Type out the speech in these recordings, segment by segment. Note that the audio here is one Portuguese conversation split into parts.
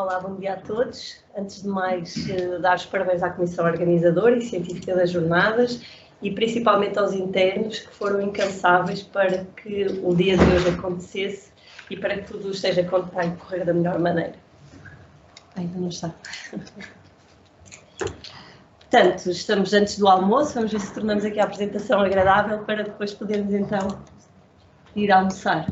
Olá, bom dia a todos. Antes de mais, dar os parabéns à Comissão Organizadora e Científica das Jornadas e principalmente aos internos que foram incansáveis para que o dia de hoje acontecesse e para que tudo esteja a correr da melhor maneira. Ainda não está. Portanto, estamos antes do almoço, vamos ver se tornamos aqui a apresentação agradável para depois podermos então ir almoçar.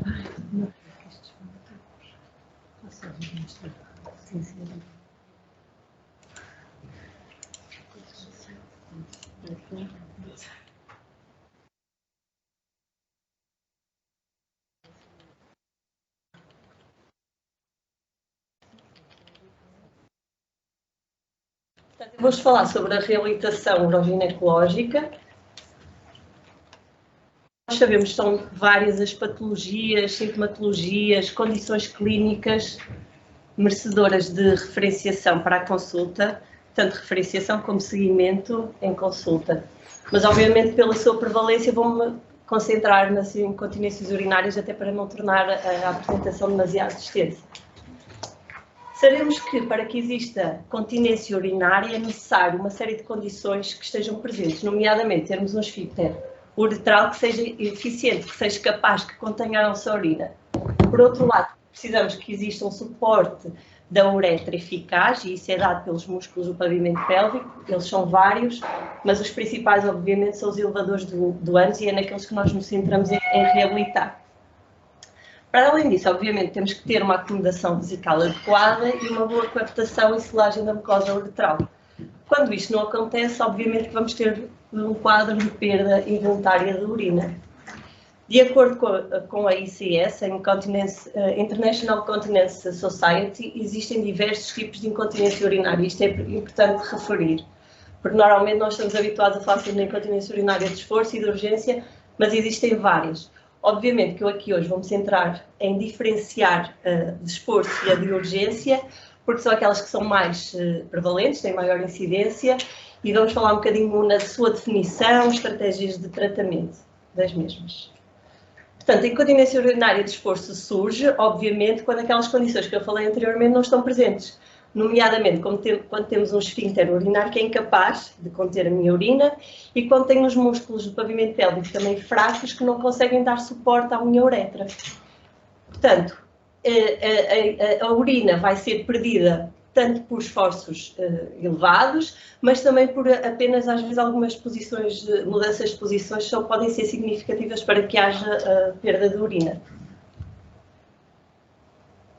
Vou-vos falar sobre a reabilitação uroginecológica. Nós sabemos que são várias as patologias, sintomatologias, condições clínicas merecedoras de referenciação para a consulta, tanto referenciação como seguimento em consulta. Mas, obviamente, pela sua prevalência, vou-me concentrar nas incontinências urinárias, até para não tornar a apresentação demasiado extensa. Sabemos que, para que exista continência urinária, é necessário uma série de condições que estejam presentes, nomeadamente termos um esfíncter uretral que seja eficiente, que seja capaz, que contenha a nossa urina. Por outro lado, precisamos que exista um suporte da uretra eficaz, e isso é dado pelos músculos do pavimento pélvico, eles são vários, mas os principais, obviamente, são os elevadores do ânus e é naqueles que nós nos centramos em reabilitar. Para além disso, obviamente, temos que ter uma acomodação vesical adequada e uma boa captação e selagem da mucosa uretral. Quando isto não acontece, obviamente vamos ter um quadro de perda involuntária de urina. De acordo com a ICS, a International Continence Society, existem diversos tipos de incontinência urinária. Isto é importante referir, porque normalmente nós estamos habituados a falar sobre a incontinência urinária de esforço e de urgência, mas existem várias. Obviamente que eu aqui hoje vou-me centrar em diferenciar de esforço e a de urgência, porque são aquelas que são mais prevalentes, têm maior incidência, e vamos falar um bocadinho na sua definição, estratégias de tratamento das mesmas. Portanto, a incontinência urinária de esforço surge, obviamente, quando aquelas condições que eu falei anteriormente não estão presentes. Nomeadamente, quando temos um esfíncter urinário que é incapaz de conter a minha urina e quando tenho os músculos do pavimento pélvico também fracos que não conseguem dar suporte à minha uretra. Portanto, a urina vai ser perdida tanto por esforços elevados, mas também por apenas, às vezes, algumas mudanças de posições só podem ser significativas para que haja perda de urina.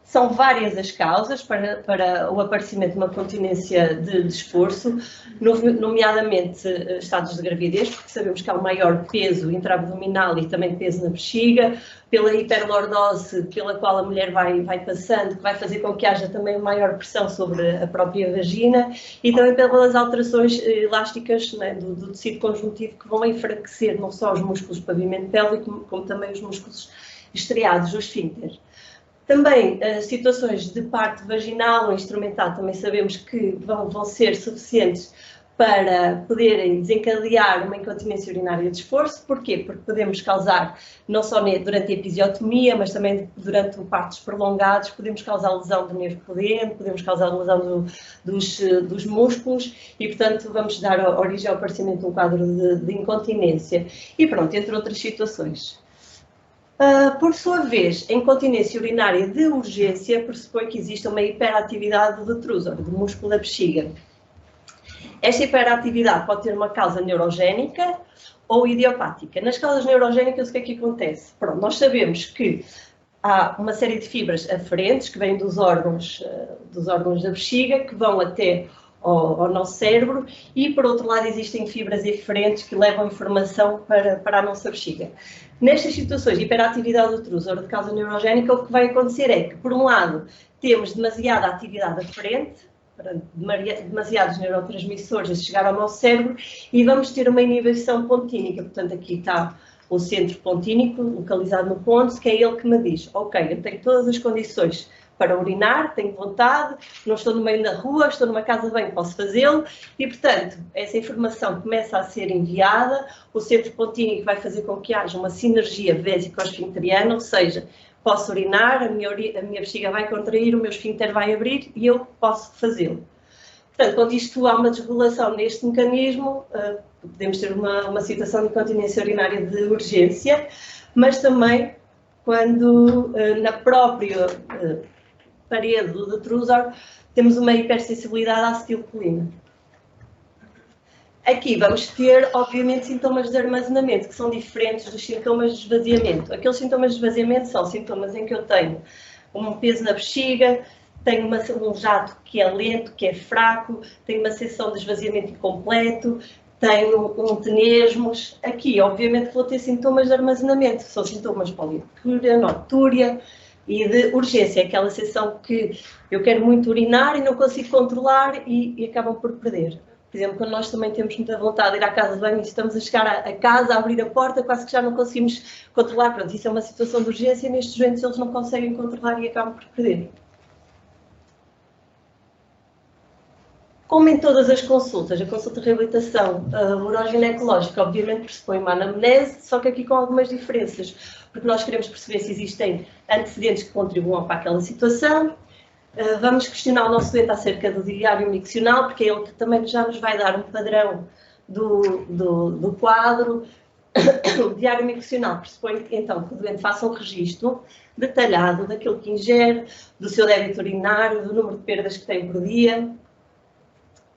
São várias as causas para o aparecimento de uma continência de esforço, nomeadamente estados de gravidez, porque sabemos que há um maior peso intraabdominal e também peso na bexiga, pela hiperlordose pela qual a mulher vai passando, que vai fazer com que haja também maior pressão sobre a própria vagina, e também pelas alterações elásticas, né, do tecido conjuntivo, que vão enfraquecer não só os músculos do pavimento pélvico, como também os músculos estriados, os esfíncteres. Também situações de parte vaginal ou instrumental também sabemos que vão ser suficientes para poderem desencadear uma incontinência urinária de esforço. Porquê? Porque podemos causar, não só durante a episiotomia, mas também durante partos prolongados, podemos causar lesão do nervo pudente, podemos causar lesão dos músculos e, portanto, vamos dar origem ao aparecimento de um quadro de incontinência. E pronto, entre outras situações. Por sua vez, a incontinência urinária de urgência pressupõe que exista uma hiperatividade do detrusor, do músculo da bexiga. Esta hiperatividade pode ter uma causa neurogénica ou idiopática. Nas causas neurogénicas, o que é que acontece? Pronto, nós sabemos que há uma série de fibras aferentes que vêm dos órgãos da bexiga, que vão até ao nosso cérebro, e por outro lado existem fibras eferentes que levam informação para a nossa bexiga. Nestas situações de hiperatividade do detrusor de causa neurogénica, o que vai acontecer é que, por um lado, temos demasiada atividade aferente, demasiados neurotransmissores a chegar ao nosso cérebro, e vamos ter uma inibição pontínica. Portanto, aqui está o centro pontínico, localizado no pôntus, que é ele que me diz: ok, eu tenho todas as condições para urinar, tenho vontade, não estou no meio da rua, estou numa casa de banho, posso fazê-lo, e, portanto, essa informação começa a ser enviada, o centro pontínico vai fazer com que haja uma sinergia vésico-esfincteriana, ou seja, posso urinar, a minha bexiga vai contrair, o meu esfíncter vai abrir e eu posso fazê-lo. Portanto, quando isto há uma desregulação neste mecanismo, podemos ter uma situação de incontinência urinária de urgência, mas também quando na própria parede do detrusor temos uma hipersensibilidade à acetilcolina. Aqui vamos ter, obviamente, sintomas de armazenamento, que são diferentes dos sintomas de esvaziamento. Aqueles sintomas de esvaziamento são sintomas em que eu tenho um peso na bexiga, tenho um jato que é lento, que é fraco, tenho uma sensação de esvaziamento incompleto, tenho tenesmos. Aqui, obviamente, vou ter sintomas de armazenamento, que são sintomas de poliúria, noctúria e de urgência, aquela sensação que eu quero muito urinar e não consigo controlar e acabam por perder. Por exemplo, quando nós também temos muita vontade de ir à casa de banho e estamos a chegar a casa, a abrir a porta, quase que já não conseguimos controlar. Pronto, isso é uma situação de urgência e nestes doentes eles não conseguem controlar e acabam por perder. Como em todas as consultas, a consulta de reabilitação uroginecológica obviamente pressupõe uma anamnese, só que aqui com algumas diferenças, porque nós queremos perceber se existem antecedentes que contribuam para aquela situação. Vamos questionar o nosso doente acerca do diário miccional, porque é ele que também já nos vai dar um padrão do quadro. O diário miccional pressupõe então que o doente faça um registro detalhado daquilo que ingere, do seu débito urinário, do número de perdas que tem por dia.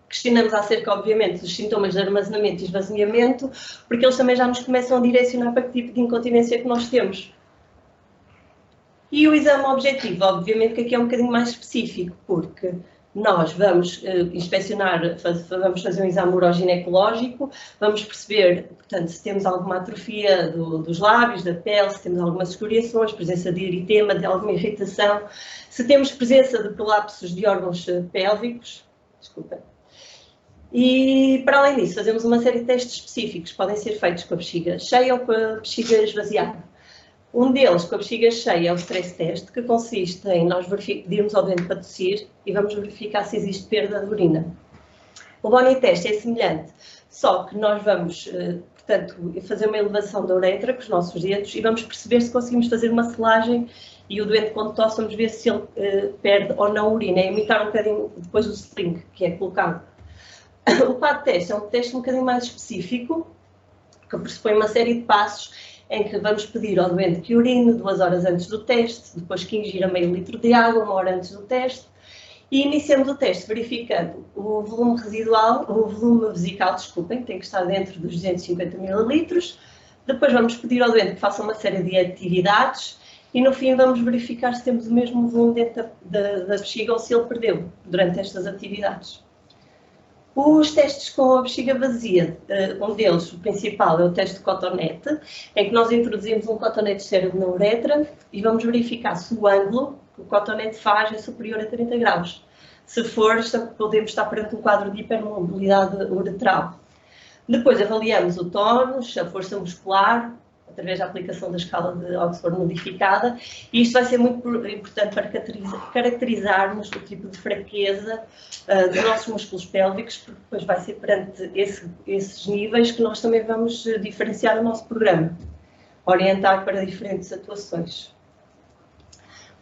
Questionamos acerca, obviamente, dos sintomas de armazenamento e esvaziamento, porque eles também já nos começam a direcionar para que tipo de incontinência que nós temos. E o exame objetivo, obviamente que aqui é um bocadinho mais específico, porque nós vamos inspecionar, vamos fazer um exame uroginecológico, vamos perceber, portanto, se temos alguma atrofia dos lábios, da pele, se temos algumas escoriações, presença de eritema, de alguma irritação, se temos presença de prolapsos de órgãos pélvicos, desculpa. E, para além disso, fazemos uma série de testes específicos, podem ser feitos com a bexiga cheia ou com a bexiga esvaziada. Um deles, com a bexiga cheia, é o stress test, que consiste em nós pedirmos ao doente para tossir e vamos verificar se existe perda de urina. O Boni test é semelhante, só que nós vamos, portanto, fazer uma elevação da uretra com os nossos dedos e vamos perceber se conseguimos fazer uma selagem e o doente, quando tosse, vamos ver se ele perde ou não urina, é imitar um bocadinho depois o string, que é colocado. O PAD test é um teste um bocadinho mais específico, que pressupõe uma série de passos em que vamos pedir ao doente que urine 2 horas antes do teste, depois que ingira meio litro de água 1 hora antes do teste, e iniciamos o teste verificando o volume residual, o volume vesical, desculpem, tem que estar dentro dos 250 ml. Depois vamos pedir ao doente que faça uma série de atividades e no fim vamos verificar se temos o mesmo volume dentro da bexiga ou se ele perdeu durante estas atividades. Os testes com a bexiga vazia, um deles, o principal, é o teste de cotonete, em que nós introduzimos um cotonete estéril na uretra e vamos verificar se o ângulo que o cotonete faz é superior a 30 graus. Se for, podemos estar perante um quadro de hipermobilidade uretral. Depois avaliamos o tónus, a força muscular, através da aplicação da escala de Oxford modificada, e isto vai ser muito importante para caracterizarmos o tipo de fraqueza dos nossos músculos pélvicos, porque depois vai ser perante esses níveis que nós também vamos diferenciar o nosso programa, orientar para diferentes atuações.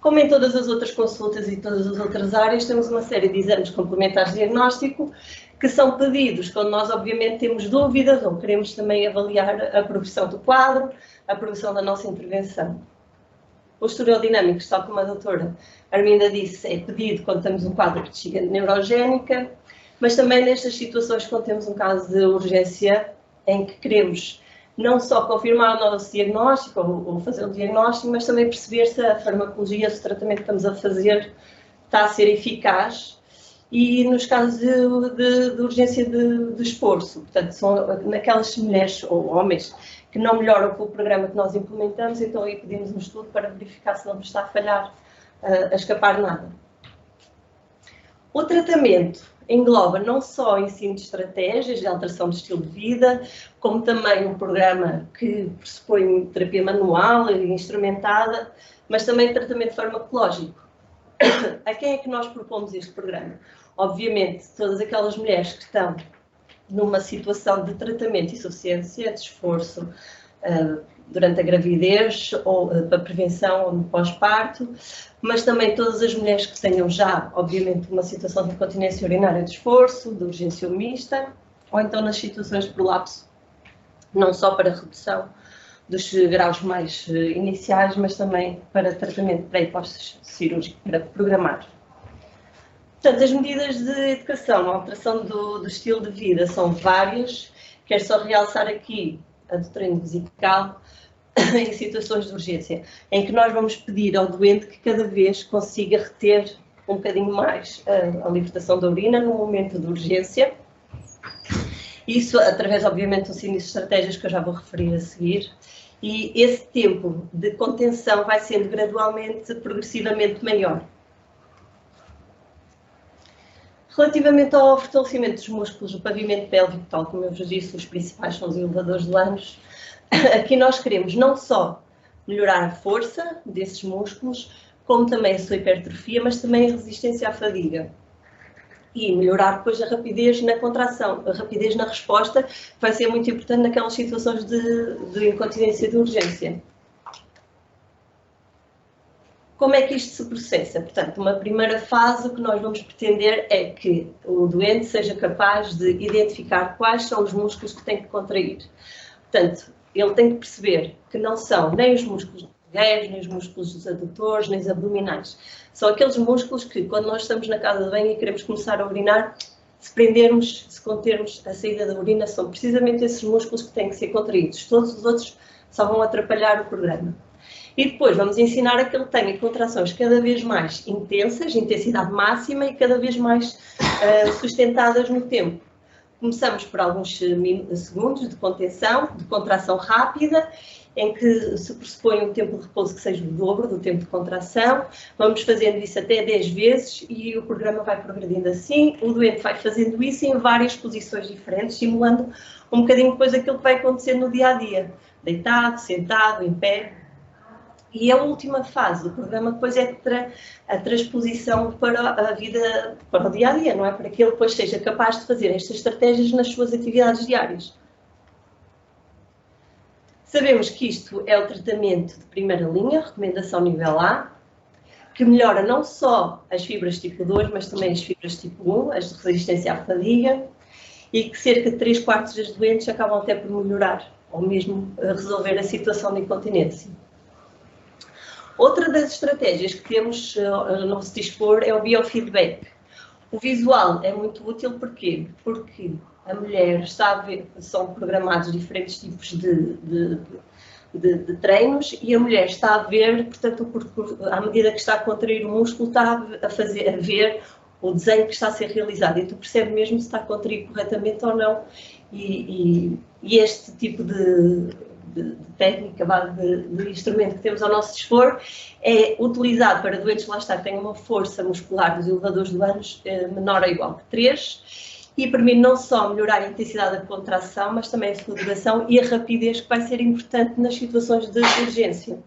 Como em todas as outras consultas e todas as outras áreas, temos uma série de exames complementares de diagnóstico que são pedidos quando nós, obviamente, temos dúvidas ou queremos também avaliar a progressão do quadro, a progressão da nossa intervenção. O historiodinâmico, tal como a doutora Arminda disse, é pedido quando temos um quadro de bexiga neurogénica, mas também nestas situações quando temos um caso de urgência em que queremos não só confirmar o nosso diagnóstico ou fazer um diagnóstico, mas também perceber se a farmacologia, se o tratamento que estamos a fazer está a ser eficaz. E nos casos de urgência de esforço, portanto, são naquelas mulheres ou homens que não melhoram com o programa que nós implementamos, então aí pedimos um estudo para verificar se não nos está a falhar, a escapar nada. O tratamento engloba não só o ensino de estratégias de alteração de estilo de vida, como também um programa que pressupõe terapia manual e instrumentada, mas também tratamento farmacológico. A quem é que nós propomos este programa? Obviamente, todas aquelas mulheres que estão numa situação de tratamento, insuficiência de esforço, durante a gravidez, ou para prevenção ou no pós-parto, mas também todas as mulheres que tenham já, obviamente, uma situação de incontinência urinária de esforço, de urgência mista, ou então nas situações de prolapso, não só para redução dos graus mais iniciais, mas também para tratamento pré e pós-cirúrgico, para programar. Portanto, as medidas de educação, a alteração do estilo de vida são várias. Quero só realçar aqui a do treino vesical em situações de urgência, em que nós vamos pedir ao doente que cada vez consiga reter um bocadinho mais a libertação da urina no momento de urgência. Isso através, obviamente, de um sinistro de estratégias que eu já vou referir a seguir. E esse tempo de contenção vai sendo gradualmente, progressivamente maior. Relativamente ao fortalecimento dos músculos do pavimento pélvico, tal como eu vos disse, os principais são os elevadores de Lange. Aqui nós queremos não só melhorar a força desses músculos, como também a sua hipertrofia, mas também a resistência à fadiga. E melhorar depois a rapidez na contração, a rapidez na resposta, que vai ser muito importante naquelas situações de incontinência de urgência. Como é que isto se processa? Portanto, uma primeira fase, o que nós vamos pretender é que o doente seja capaz de identificar quais são os músculos que tem que contrair. Portanto, ele tem que perceber que não são nem os músculos gueiros, nem os músculos dos adutores, nem os abdominais. São aqueles músculos que, quando nós estamos na casa de banho e queremos começar a urinar, se prendermos, se contermos a saída da urina, são precisamente esses músculos que têm que ser contraídos. Todos os outros só vão atrapalhar o programa. E depois vamos ensinar a que ele tenha contrações cada vez mais intensas, intensidade máxima e cada vez mais sustentadas no tempo. Começamos por alguns segundos de contenção, de contração rápida, em que se pressupõe um tempo de repouso que seja o dobro do tempo de contração. Vamos fazendo isso até 10 vezes e o programa vai progredindo assim. O doente vai fazendo isso em várias posições diferentes, simulando um bocadinho depois aquilo que vai acontecer no dia-a-dia. Deitado, sentado, em pé. E a última fase do programa depois é a transposição para a vida, para o dia-a-dia, não é? Para que ele depois seja capaz de fazer estas estratégias nas suas atividades diárias. Sabemos que isto é o tratamento de primeira linha, recomendação nível A, que melhora não só as fibras tipo 2, mas também as fibras tipo 1, as de resistência à fadiga, e que cerca de 3/4 das doentes acabam até por melhorar, ou mesmo resolver a situação de incontinência. Outra das estratégias que temos a nosso dispor é o biofeedback. O visual é muito útil, porquê? Porque a mulher está a ver, são programados diferentes tipos de treinos e a mulher está a ver, portanto, à medida que está a contrair o músculo, está a ver o desenho que está a ser realizado e tu percebes mesmo se está a contrair corretamente ou não. E este tipo de técnica, de instrumento que temos ao nosso dispor, é utilizado para doentes, lá está, que têm uma força muscular dos elevadores de Lange menor ou igual que 3 e permite não só melhorar a intensidade da contração, mas também a sua duração e a rapidez, que vai ser importante nas situações de urgência.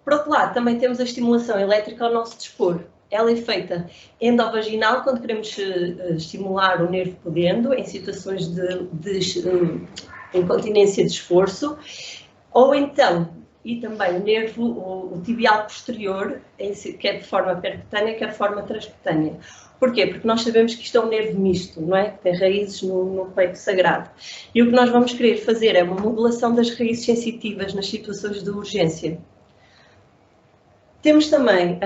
Por outro lado, também temos a estimulação elétrica ao nosso dispor. Ela é feita endovaginal, quando queremos estimular o nervo pudendo, em situações de incontinência de esforço, ou então, e também o nervo, o tibial posterior, quer de forma percutânea, quer de forma transcutânea. Porquê? Porque nós sabemos que isto é um nervo misto, não é? Que tem raízes no peito sagrado. E o que nós vamos querer fazer é uma modulação das raízes sensitivas nas situações de urgência. Temos também,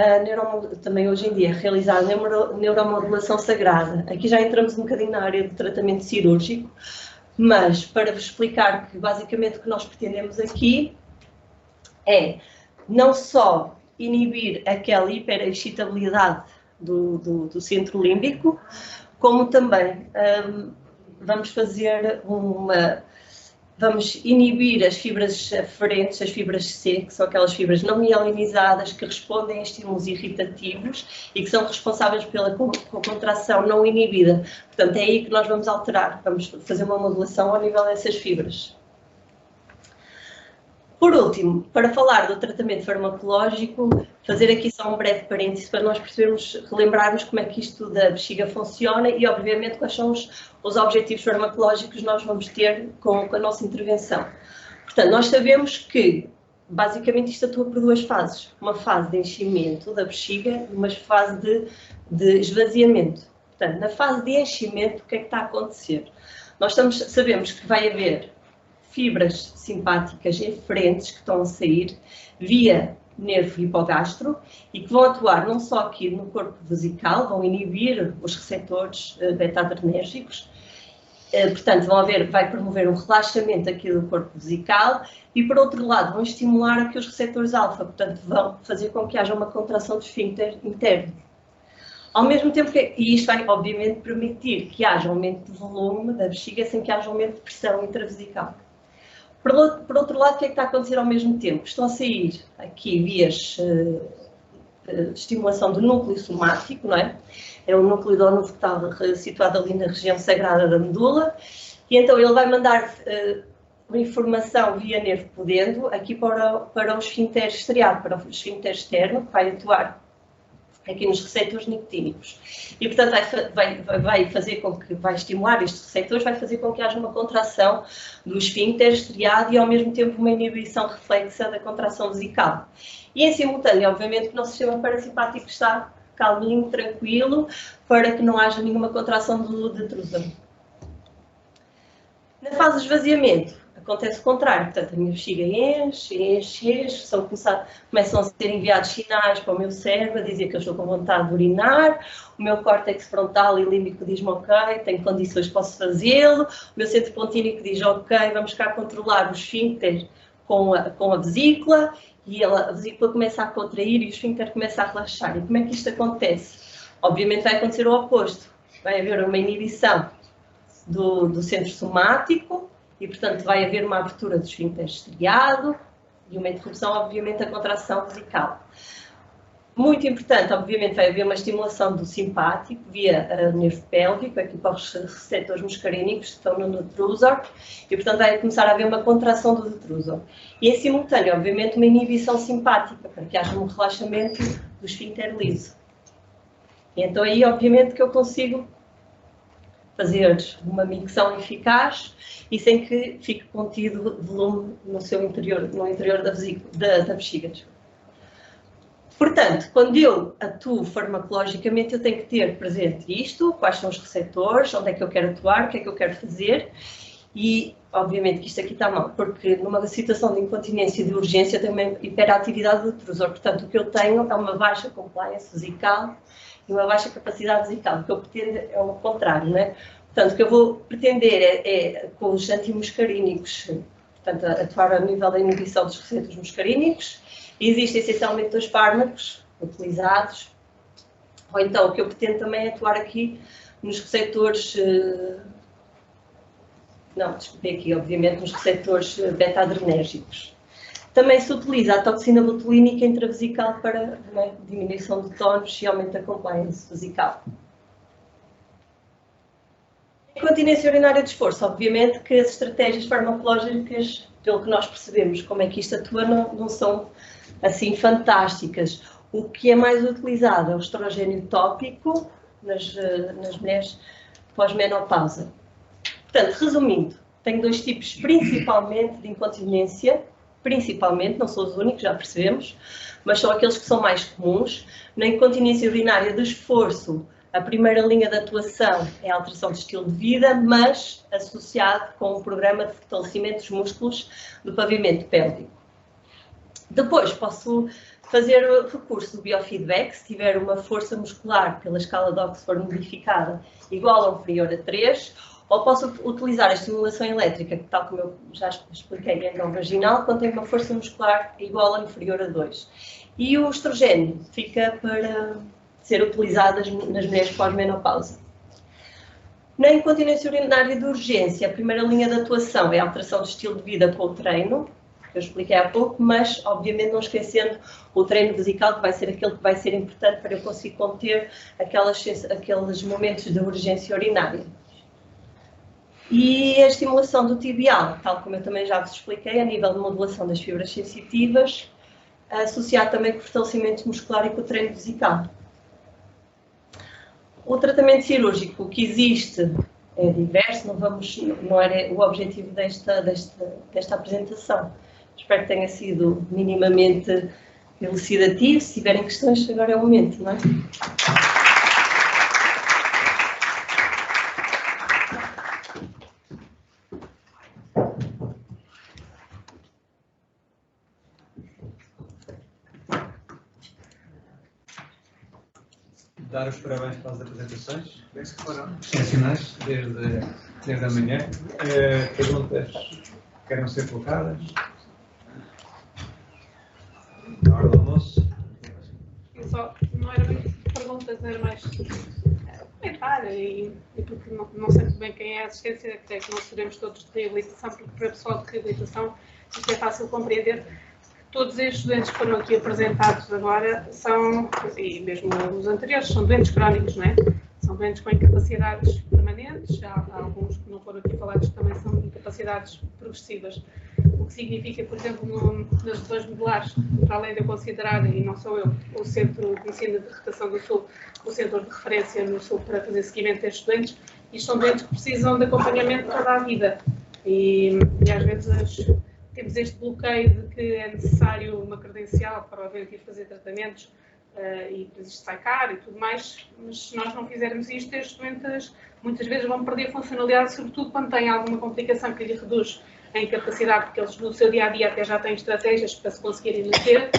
também hoje em dia, realizar a neuromodulação sagrada. Aqui já entramos um bocadinho na área do tratamento cirúrgico, mas para vos explicar que basicamente o que nós pretendemos aqui é não só inibir aquela hiperexcitabilidade do centro límbico, como também vamos inibir as fibras aferentes, as fibras C, que são aquelas fibras não mielinizadas que respondem a estímulos irritativos e que são responsáveis pela contração não inibida. Portanto, é aí que nós vamos alterar, vamos fazer uma modulação ao nível dessas fibras. Por último, para falar do tratamento farmacológico, fazer aqui só um breve parênteses para nós percebermos, relembrarmos como é que isto da bexiga funciona e, obviamente, quais são os objetivos farmacológicos que nós vamos ter com a nossa intervenção. Portanto, nós sabemos que, basicamente, isto atua por duas fases. Uma fase de enchimento da bexiga e uma fase de esvaziamento. Portanto, na fase de enchimento, o que é que está a acontecer? Nós sabemos que vai haver fibras simpáticas eferentes que estão a sair via nervo hipogastro e que vão atuar não só aqui no corpo vesical, vão inibir os receptores beta-adrenérgicos, portanto vai promover um relaxamento aqui do corpo vesical e, por outro lado, vão estimular aqui os receptores alfa, portanto vão fazer com que haja uma contração do esfíncter interno. Ao mesmo tempo e isto vai, obviamente, permitir que haja aumento de volume da bexiga sem que haja aumento de pressão intravesical. Por outro lado, o que é que está a acontecer ao mesmo tempo? Estão a sair aqui vias de estimulação do núcleo somático, não é? É um núcleo de Onuf que está situado ali na região sagrada da medula, e então ele vai mandar uma informação via nervo pudendo aqui para o esfíncter estriado, para o esfíncter externo, que vai atuar aqui nos receptores nicotínicos. E, portanto, vai fazer com que, vai estimular estes receptores, vai fazer com que haja uma contração do esfíncter estriado e, ao mesmo tempo, uma inibição reflexa da contração vesical. E, em simultâneo, obviamente, o nosso sistema parasimpático está calminho, tranquilo, para que não haja nenhuma contração do detrusor. Na fase de esvaziamento, acontece o contrário, portanto, a minha bexiga enche, começam a ser enviados sinais para o meu cérebro a dizer que eu estou com vontade de urinar, o meu córtex frontal e límbico diz-me ok, tenho condições, posso fazê-lo, o meu centro pontínico diz ok, vamos cá controlar o esfíncter com a vesícula, e a vesícula começa a contrair e o esfíncter começa a relaxar. E como é que isto acontece? Obviamente vai acontecer o oposto, vai haver uma inibição do centro somático, e, portanto, vai haver uma abertura do esfíncter estriado e uma interrupção, obviamente, da contração vesical. Muito importante, obviamente, vai haver uma estimulação do simpático via nervo pélvico, aqui para os receptores muscarínicos que estão no detrusor, e, portanto, vai começar a haver uma contração do detrusor. E, em simultâneo, obviamente, uma inibição simpática, para que haja um relaxamento do esfíncter liso. E, então, aí, obviamente, que eu consigo fazer uma micção eficaz e sem que fique contido volume no seu interior, no interior da vesícula, da bexiga. Portanto, quando eu atuo farmacologicamente, eu tenho que ter presente isto, quais são os receptores, onde é que eu quero atuar, o que é que eu quero fazer, e obviamente que isto aqui está mal, porque numa situação de incontinência e de urgência tem uma hiperatividade do detrusor, portanto o que eu tenho é uma baixa compliance vesical e uma baixa capacidade vesical. O que eu pretendo é o contrário, não é? Portanto, o que eu vou pretender é com os antimuscarínicos, portanto, atuar a nível da inibição dos receptores muscarínicos. Existem essencialmente dois fármacos utilizados, ou então o que eu pretendo também é atuar aqui nos receptores, aqui obviamente nos receptores beta-adrenérgicos. Também se utiliza a toxina botulínica intravesical para diminuição de tónus e aumento da compliance vesical. Incontinência urinária de esforço, obviamente que as estratégias farmacológicas, pelo que nós percebemos como é que isto atua, não são assim fantásticas. O que é mais utilizado é o estrogênio tópico nas mulheres pós-menopausa. Portanto, resumindo, tenho dois tipos principalmente de incontinência, não são os únicos, já percebemos, mas são aqueles que são mais comuns. Na incontinência urinária de esforço, a primeira linha de atuação é a alteração de estilo de vida, mas associado com um programa de fortalecimento dos músculos do pavimento pélvico. Depois posso fazer recurso do biofeedback, se tiver uma força muscular pela escala de Oxford modificada igual ou inferior a 3, ou posso utilizar a estimulação elétrica, que tal como eu já expliquei é não vaginal, quando tem uma força muscular igual ou inferior a 2. E o estrogênio fica para ser utilizado nas mulheres pós-menopausa. Na incontinência urinária de urgência, a primeira linha de atuação é a alteração do estilo de vida com o treino, que eu expliquei há pouco, mas obviamente não esquecendo o treino vesical, que vai ser aquele que vai ser importante para eu conseguir conter aqueles momentos de urgência urinária. E a estimulação do tibial, tal como eu também já vos expliquei, a nível de modulação das fibras sensitivas, associado também com o fortalecimento muscular e com o treino vesical. O tratamento cirúrgico que existe é diverso, não era o objetivo desta apresentação. Espero que tenha sido minimamente elucidativo. Se tiverem questões, agora é o momento, não é? Dar os parabéns pelas apresentações, penso que foram excepcionais desde a manhã. Perguntas querem ser colocadas? Na hora do almoço? Não era bem perguntas, era mais comentário e porque não sei muito bem quem é a assistência, até que não seremos todos de reabilitação, porque para o pessoal de reabilitação isto é fácil compreender. Todos estes doentes que foram aqui apresentados agora são, e mesmo os anteriores, são doentes crónicos, não é? São doentes com incapacidades permanentes, há alguns que não foram aqui falados que também são incapacidades progressivas. O que significa, por exemplo, nas lesões medulares, para além de eu considerar, e não sou eu, o Centro de Ensino de Reabilitação do Sul, o centro de referência no Sul para fazer seguimento destes doentes, isto são doentes que precisam de acompanhamento toda a vida. E às vezes temos este bloqueio de que é necessário uma credencial para o doente ir fazer tratamentos e depois isto sai caro e tudo mais, mas se nós não fizermos isto, estes doentes muitas vezes vão perder funcionalidade, sobretudo quando têm alguma complicação que lhe reduz a incapacidade, porque eles no seu dia-a-dia até já têm estratégias para se conseguirem manter,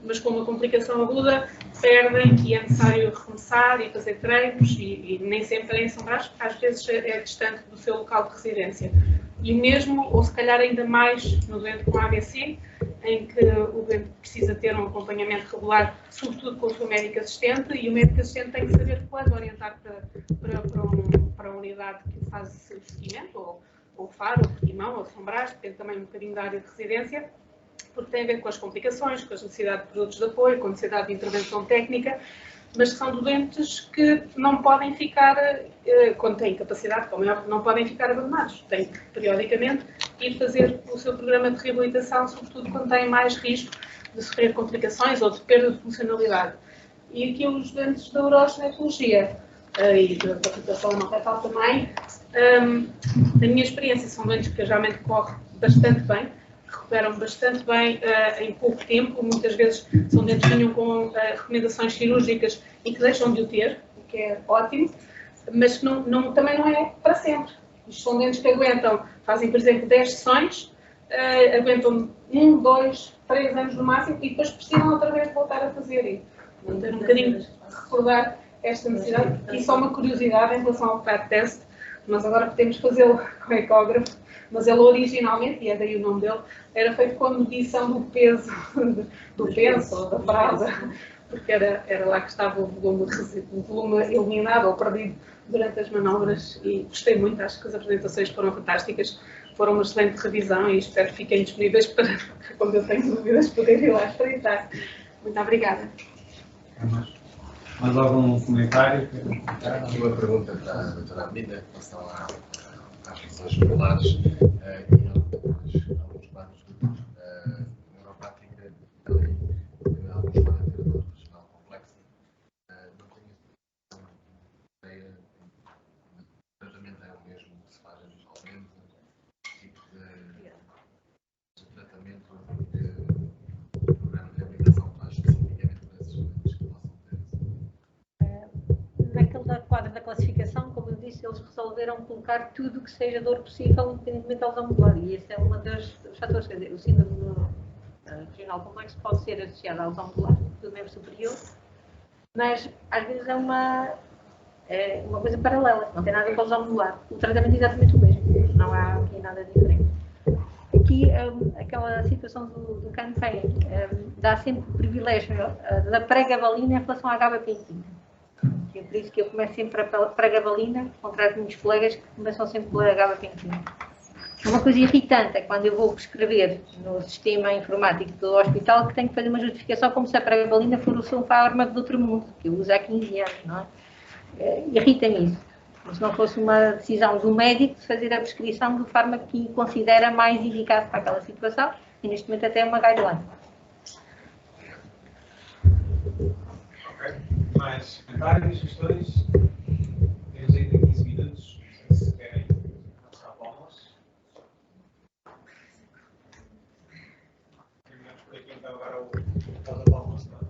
mas com uma complicação aguda perdem e é necessário recomeçar e fazer treinos e nem sempre em São Brás, porque às vezes é distante do seu local de residência. E mesmo, ou se calhar ainda mais, no doente com AVC, em que o doente precisa ter um acompanhamento regular, sobretudo com o seu médico assistente, e o médico assistente tem que saber quando orientar para a unidade que faz o seguimento, ou Faro, ou Portimão, ou São Brás, depende também um bocadinho da área de residência, porque tem a ver com as complicações, com as necessidades de produtos de apoio, com a necessidade de intervenção técnica, mas são doentes que não podem ficar, quando têm capacidade, como é óbvio, não podem ficar abandonados. Têm que, periodicamente, ir fazer o seu programa de reabilitação, sobretudo quando têm mais risco de sofrer complicações ou de perda de funcionalidade. E aqui os doentes da uroginecologia e da reabilitação não retal também, na minha experiência, são doentes que geralmente correm bastante bem, recuperam bastante bem em pouco tempo. Muitas vezes são doentes que vinham com recomendações cirúrgicas e que deixam de o ter, o que é ótimo, mas que também não é para sempre. Isto são doentes que aguentam, fazem, por exemplo, 10 sessões, aguentam 1, 2, 3 anos no máximo e depois precisam outra vez de voltar a fazer. E ter um bocadinho de recordar esta necessidade. E só uma curiosidade em relação ao PAT test, nós agora podemos fazê-lo com ecógrafo, mas ele originalmente, e é daí o nome dele, era feito com a medição do peso do penso ou da fralda, porque era lá que estava o volume eliminado ou perdido durante as manobras e gostei muito, acho que as apresentações foram fantásticas, foram uma excelente revisão e espero que fiquem disponíveis para, quando eu tenho dúvidas, poder ir lá espreitar. Muito obrigada. Mais algum comentário? Aqui uma pergunta para a doutora Avenida em relação às lesões medulares e alguns quadros de neuropática também, alguns podem ter dor regional complexa. Não tenho ideia do tratamento é o mesmo que se faz habitualmente, tipo de tratamento de programa de reabilitação faz especificamente para esses doentes que possam ter isso. Naquele quadro da classificação, como eu disse, eles resolveram colocar tudo o que seja dor possível, independentemente da lesão medular. E esse é um dos fatores. Quer dizer, o síndrome regional complexo pode ser associado à lesão medular do membro superior, mas às vezes é uma coisa paralela, não tem nada a ver com a lesão medular. O tratamento é exatamente o mesmo, não há aqui nada diferente. Aqui, aquela situação do campaign dá sempre o privilégio da pregabalina em relação à gabapentina. É por isso que eu começo sempre a pregabalina, ao contrário de muitos colegas que começam sempre pela gabapentina. Uma coisa irritante é quando eu vou prescrever no sistema informático do hospital que tenho que fazer uma justificação como se a pregabalina fosse um fármaco de outro mundo, que eu uso há 15 anos, não é? Irrita-me isso. Como se não fosse uma decisão do médico de fazer a prescrição do fármaco que considera mais eficaz para aquela situação, e neste momento até é uma guideline. Ok. Mais comentários, questões? Temos ainda 15 minutos. Não sei se querem passar para o almoço. Terminamos por aqui então agora o pausa para o almoço. Não é?